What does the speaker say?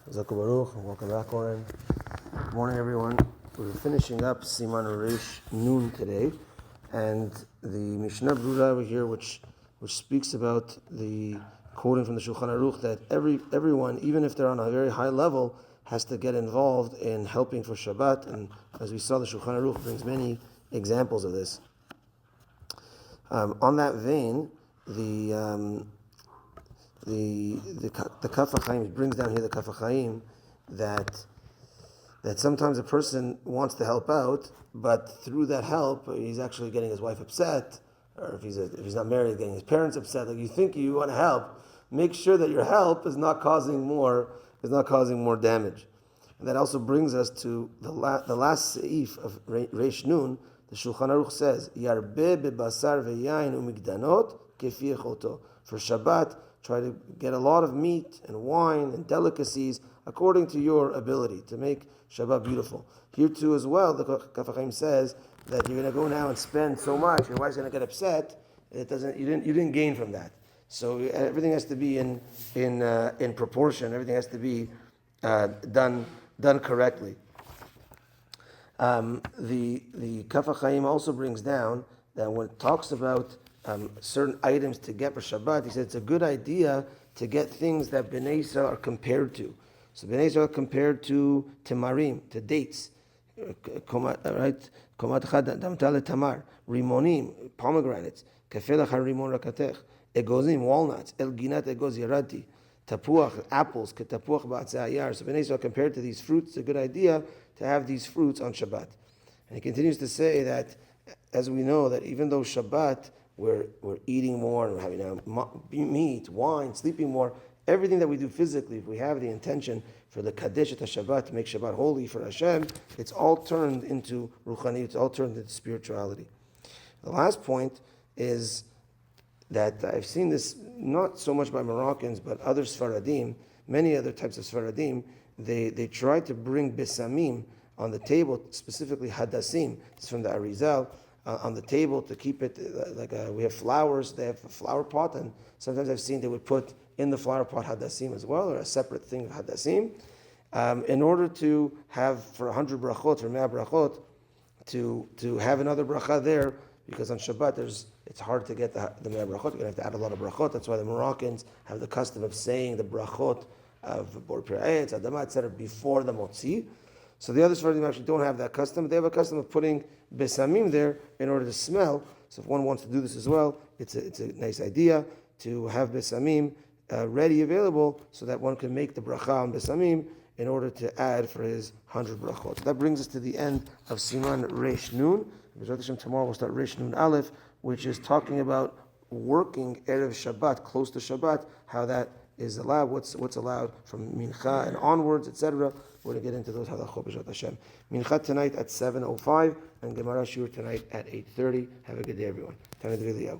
Zaku Baruch, and welcome back, Oren. Good morning, everyone. We're finishing up Siman Reish Nun today, and the Mishnah Brura over here, which speaks about the quoting from the Shulchan Aruch that everyone, even if they're on a very high level, has to get involved in helping for Shabbat. And as we saw, the Shulchan Aruch brings many examples of this. On that vein, the Kaf HaChaim brings down here the Kaf HaChaim that sometimes a person wants to help out, but through that help, he's actually getting his wife upset, or if he's not married, getting his parents upset. Like, you think you want to help, make sure that your help is not causing more damage. And that also brings us to the last seif of Reish Nun. The Shulchan Aruch says, "Yarbeh bebasar veyayin umigdanot kefi echoto." For Shabbat, try to get a lot of meat and wine and delicacies according to your ability to make Shabbat beautiful. Here too as well, the Kaf HaChaim says that you're going to go now and spend so much, your wife's going to get upset. You didn't gain from that. So everything has to be in proportion. Everything has to be done correctly. The Kaf HaChaim also brings down that when it talks about certain items to get for Shabbat, he said it's a good idea to get things that Bnei Yisrael are compared to. So Bnei Yisrael are compared to tamarim, to dates, right? Komat chad damtal tamar, rimonim, pomegranates, kafelach harimon rakatech, egozim, walnuts, elginat egoz yarati, tapuach, apples, ketapuach ba'atzayar. So Bnei Yisrael compared to these fruits, it's a good idea to have these fruits on Shabbat. And he continues to say that, as we know, that even though Shabbat, we're eating more and we're having meat, wine, sleeping more, everything that we do physically, if we have the intention for the Kaddish at Shabbat, to make Shabbat holy for Hashem, it's all turned into Ruchani, it's all turned into spirituality. The last point is that I've seen this not so much by Moroccans, but other Sfaradim, many other types of Sfaradim, they try to bring Besamim on the table, specifically Hadassim, it's from the Arizal, on the table to keep it we have flowers. They have a flower pot, and sometimes I've seen they would put in the flower pot hadassim as well, or a separate thing of hadassim, in order to have for 100 brachot or 100 brachot to have another bracha there, because on Shabbat it's hard to get the 100 brachot. You're going to have to add a lot of brachot. That's why the Moroccans have the custom of saying the brachot of Bor Pirei, Adama, etc. before the motzi. So the other Sfaradim actually don't have that custom. They have a custom of putting besamim there in order to smell. So if one wants to do this as well, it's a nice idea to have besamim ready, available, so that one can make the bracha on besamim in order to add for his 100 brachot. So that brings us to the end of Siman Reish Nun. Tomorrow we'll start Reish Nun Aleph, which is talking about working Erev Shabbat, close to Shabbat, how that is allowed, what's allowed from Mincha and onwards, etc. We're going to get into those halachot b'shat Hashem. Mincha tonight at 7:05 and Gemara Shiur tonight at 8:30. Have a good day, everyone. Tana D'Viliyahu.